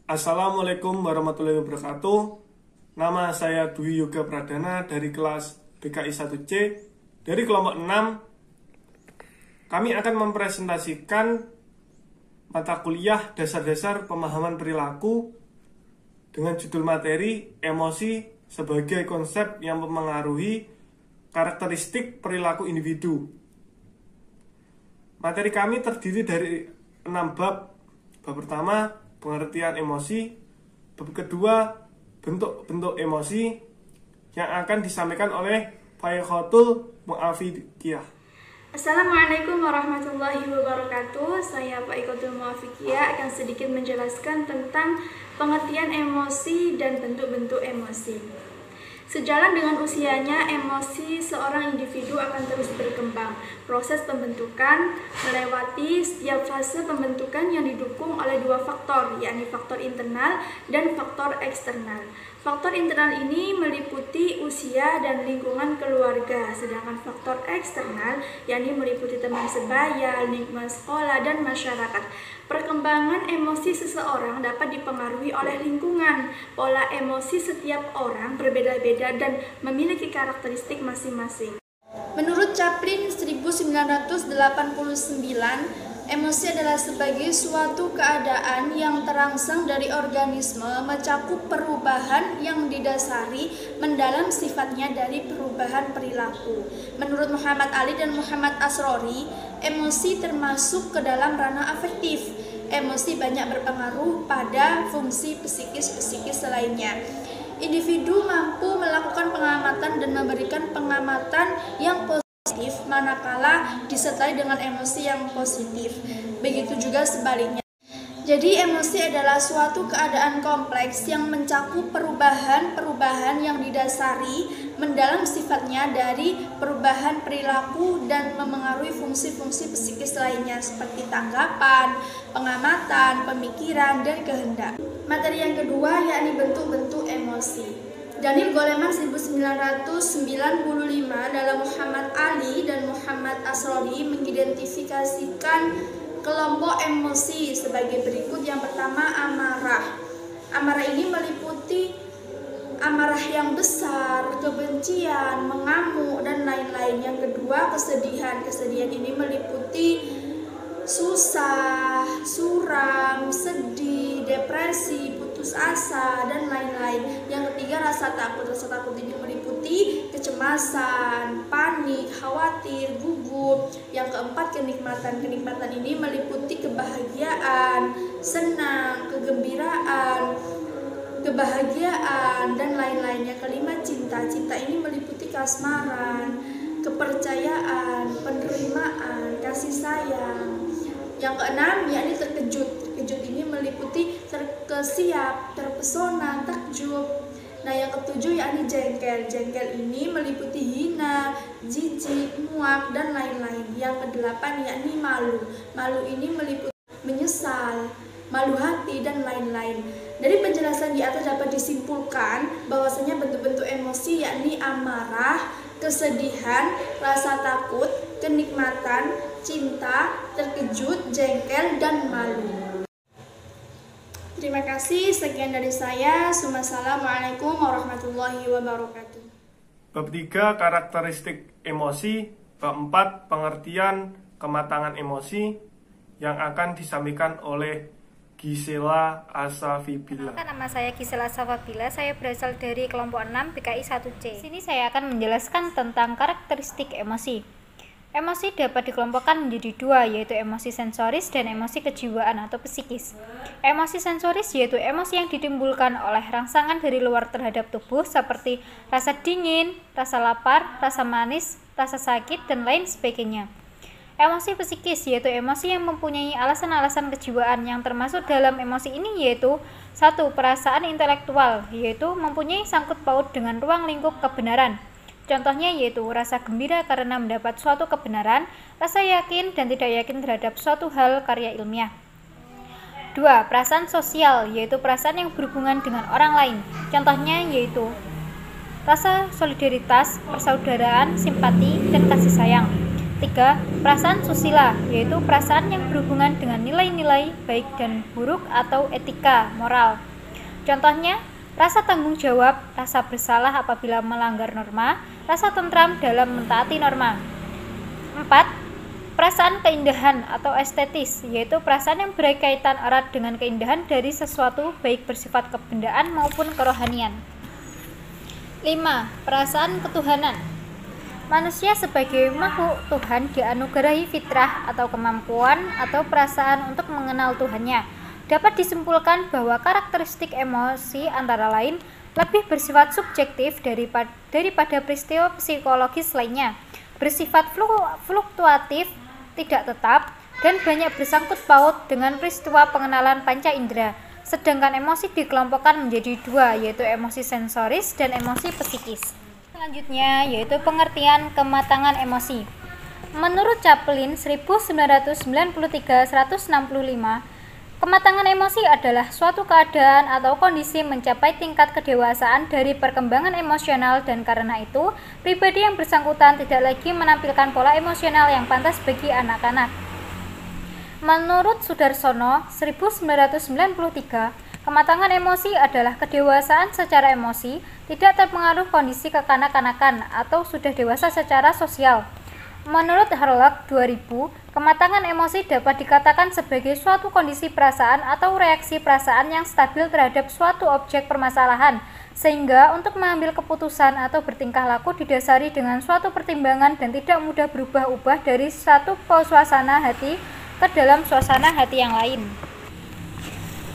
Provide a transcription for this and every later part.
Assalamualaikum warahmatullahi wabarakatuh. Nama saya Dwi Yoga Pradana dari kelas BKI 1C dari kelompok 6. Kami akan mempresentasikan mata kuliah dasar-dasar pemahaman perilaku dengan judul materi emosi sebagai konsep yang mempengaruhi karakteristik perilaku individu. Materi kami terdiri dari 6 bab. Bab pertama, pengertian emosi. Bab kedua, bentuk-bentuk emosi yang akan disampaikan oleh Faikhatul Muafiqiyah. Assalamualaikum warahmatullahi wabarakatuh. Saya Faikhatul Muafiqiyah akan sedikit menjelaskan tentang pengertian emosi dan bentuk-bentuk emosi. Sejalan dengan usianya, emosi seorang individu akan terus berkembang. Proses pembentukan melewati setiap fase pembentukan yang didukung oleh dua faktor, yakni faktor internal dan faktor eksternal. Faktor internal ini meliputi usia dan lingkungan keluarga, sedangkan faktor eksternal yakni meliputi teman sebaya, lingkungan sekolah, dan masyarakat. Perkembangan emosi seseorang dapat dipengaruhi oleh lingkungan. Pola emosi setiap orang berbeda-beda dan memiliki karakteristik masing-masing. Menurut Chaplin 1989, emosi adalah sebagai suatu keadaan yang terangsang dari organisme, mencakup perubahan yang didasari mendalam sifatnya dari perubahan perilaku. Menurut Muhammad Ali dan Muhammad Asrori, emosi termasuk ke dalam ranah afektif. Emosi banyak berpengaruh pada fungsi psikis lainnya. Individu mampu melakukan pengamatan dan memberikan pengamatan yang positif manakala disertai dengan emosi yang positif. Begitu juga sebaliknya. Jadi emosi adalah suatu keadaan kompleks yang mencakup perubahan-perubahan yang didasari mendalam sifatnya dari perubahan perilaku dan memengaruhi fungsi-fungsi psikis lainnya seperti tanggapan, pengamatan, pemikiran, dan kehendak. Materi yang kedua yakni bentuk-bentuk emosi. Daniel Goleman 1995 dalam Muhammad Ali dan Muhammad Asrori mengidentifikasikan kelompok emosi sebagai berikut. Yang pertama, amarah. Amarah ini meliputi amarah yang besar, kebencian, mengamuk, dan lain-lain. Yang kedua, kesedihan. Kesedihan ini meliputi susah, suram, sedih, depresi, putus asa, dan lain-lain. Yang ketiga, rasa takut. Rasa takut ini meliputi kecemasan, panik, khawatir, gugup. Yang keempat, kenikmatan. Kenikmatan ini meliputi kebahagiaan, senang, kegembiraan, kebahagiaan, dan lain-lain. Yang kelima, cinta. Cinta ini meliputi kasmaran, kepercayaan, penerimaan, kasih sayang. Yang keenam, yakni terkejut. Terkejut ini meliputi terkesiap, terpesona, takjub. Nah, yang ketujuh yakni jengkel. Jengkel ini meliputi hina, jijik, muak, dan lain-lain. Yang kedelapan yakni malu. Malu ini meliputi menyesal, malu hati, dan lain-lain. Dari penjelasan di atas dapat disimpulkan bahwasanya bentuk-bentuk emosi yakni amarah, kesedihan, rasa takut, kenikmatan, cinta, terkejut, jengkel, dan malu. Terima kasih, sekian dari saya. Wassalamualaikum warahmatullahi wabarakatuh. Bab 3, karakteristik emosi. Bab 4, pengertian kematangan emosi yang akan disampaikan oleh Gisela Asafibila. Nama saya Gisela Asafibila, saya berasal dari kelompok 6 BKI 1C. Di sini saya akan menjelaskan tentang karakteristik emosi. Emosi dapat dikelompokkan menjadi dua, yaitu emosi sensoris dan emosi kejiwaan atau psikis. Emosi sensoris yaitu emosi yang ditimbulkan oleh rangsangan dari luar terhadap tubuh seperti rasa dingin, rasa lapar, rasa manis, rasa sakit, dan lain sebagainya. Emosi psikis yaitu emosi yang mempunyai alasan-alasan kejiwaan yang termasuk dalam emosi ini yaitu 1. Perasaan intelektual, yaitu mempunyai sangkut paut dengan ruang lingkup kebenaran. Contohnya yaitu rasa gembira karena mendapat suatu kebenaran, rasa yakin dan tidak yakin terhadap suatu hal karya ilmiah. 2. Perasaan sosial, yaitu perasaan yang berhubungan dengan orang lain. Contohnya yaitu rasa solidaritas, persaudaraan, simpati, dan kasih sayang. 3. Perasaan susila, yaitu perasaan yang berhubungan dengan nilai-nilai baik dan buruk atau etika, moral. Contohnya, rasa tanggung jawab, rasa bersalah apabila melanggar norma, rasa tentram dalam mentaati norma. 4. Perasaan keindahan atau estetis, yaitu perasaan yang berkaitan erat dengan keindahan dari sesuatu baik bersifat kebendaan maupun kerohanian. 5. Perasaan ketuhanan. Manusia sebagai makhluk Tuhan dianugerahi fitrah atau kemampuan atau perasaan untuk mengenal Tuhannya. Dapat disimpulkan bahwa karakteristik emosi antara lain lebih bersifat subjektif daripada peristiwa psikologis lainnya, bersifat fluktuatif, tidak tetap, dan banyak bersangkut paut dengan peristiwa pengenalan panca indera. Sedangkan emosi dikelompokkan menjadi dua, yaitu emosi sensoris dan emosi psikis. Selanjutnya yaitu pengertian kematangan emosi. Menurut Chaplin 1993-165, kematangan emosi adalah suatu keadaan atau kondisi mencapai tingkat kedewasaan dari perkembangan emosional, dan karena itu, pribadi yang bersangkutan tidak lagi menampilkan pola emosional yang pantas bagi anak-anak. Menurut Sudarsono 1993, kematangan emosi adalah kedewasaan secara emosi, tidak terpengaruh kondisi kekanak-kanakan atau sudah dewasa secara sosial. Menurut Harlock 2000, kematangan emosi dapat dikatakan sebagai suatu kondisi perasaan atau reaksi perasaan yang stabil terhadap suatu objek permasalahan, sehingga untuk mengambil keputusan atau bertingkah laku didasari dengan suatu pertimbangan dan tidak mudah berubah-ubah dari satu suasana hati ke dalam suasana hati yang lain.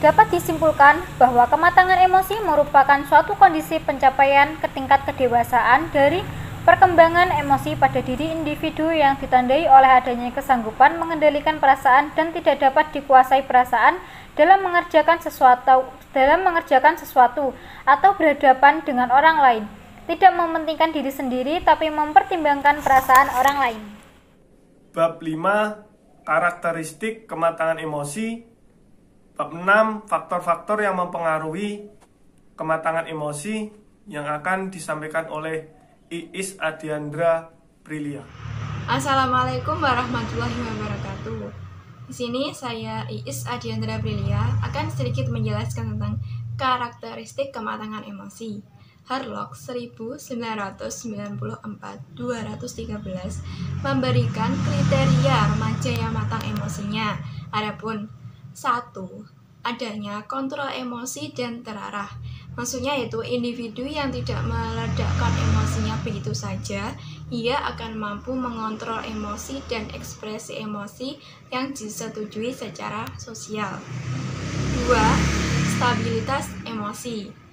Dapat disimpulkan bahwa kematangan emosi merupakan suatu kondisi pencapaian ke tingkat kedewasaan dari perkembangan emosi pada diri individu yang ditandai oleh adanya kesanggupan mengendalikan perasaan dan tidak dapat dikuasai perasaan dalam mengerjakan sesuatu atau berhadapan dengan orang lain, tidak mementingkan diri sendiri tapi mempertimbangkan perasaan orang lain. Bab 5. Karakteristik kematangan emosi. Bab 6. Faktor-faktor yang mempengaruhi kematangan emosi yang akan disampaikan oleh Iis Adiandra Prilia. Assalamualaikum warahmatullahi wabarakatuh. Di sini saya Iis Adiandra Prilia akan sedikit menjelaskan tentang karakteristik kematangan emosi. Harlock 1994-213 memberikan kriteria remaja yang matang emosinya. Adapun 1. Adanya kontrol emosi dan terarah. Maksudnya yaitu individu yang tidak meledakkan emosinya begitu saja, ia akan mampu mengontrol emosi dan ekspresi emosi yang disetujui secara sosial. 2. Stabilitas emosi.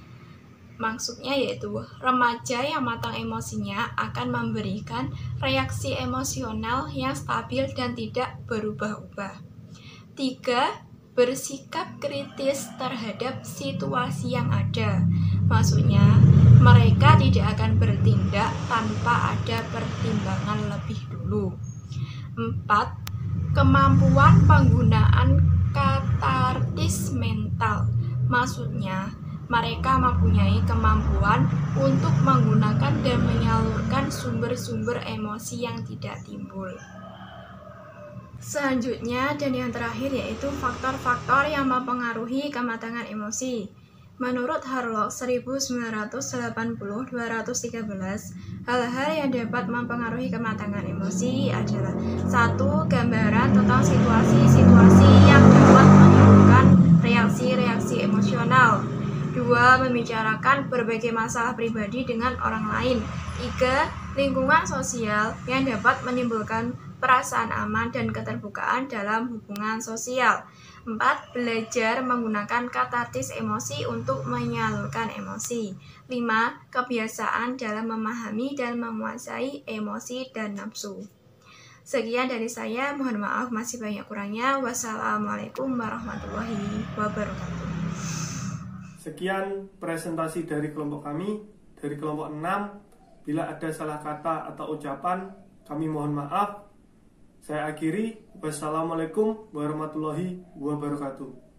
Maksudnya yaitu remaja yang matang emosinya akan memberikan reaksi emosional yang stabil dan tidak berubah-ubah. 3. Bersikap kritis terhadap situasi yang ada. Maksudnya, mereka tidak akan bertindak tanpa ada pertimbangan lebih dulu. 4. Kemampuan penggunaan katartis mental. Maksudnya, mereka mempunyai kemampuan untuk menggunakan dan menyalurkan sumber-sumber emosi yang tidak timbul. Selanjutnya dan yang terakhir yaitu faktor-faktor yang mempengaruhi kematangan emosi. Menurut Harlock 1980-213, hal-hal yang dapat mempengaruhi kematangan emosi adalah 1. Gambaran tentang situasi-situasi yang dapat menimbulkan reaksi-reaksi emosional. 2. Membicarakan berbagai masalah pribadi dengan orang lain. 3. Lingkungan sosial yang dapat menimbulkan perasaan aman dan keterbukaan dalam hubungan sosial. 4. Belajar menggunakan katartis emosi untuk menyalurkan emosi. 5. Kebiasaan dalam memahami dan menguasai emosi dan nafsu. Sekian dari saya, mohon maaf masih banyak kurangnya. Wassalamualaikum warahmatullahi wabarakatuh. Sekian presentasi dari kelompok kami, dari kelompok 6. Bila ada salah kata atau ucapan, kami mohon maaf. Saya akhiri. Wassalamualaikum warahmatullahi wabarakatuh.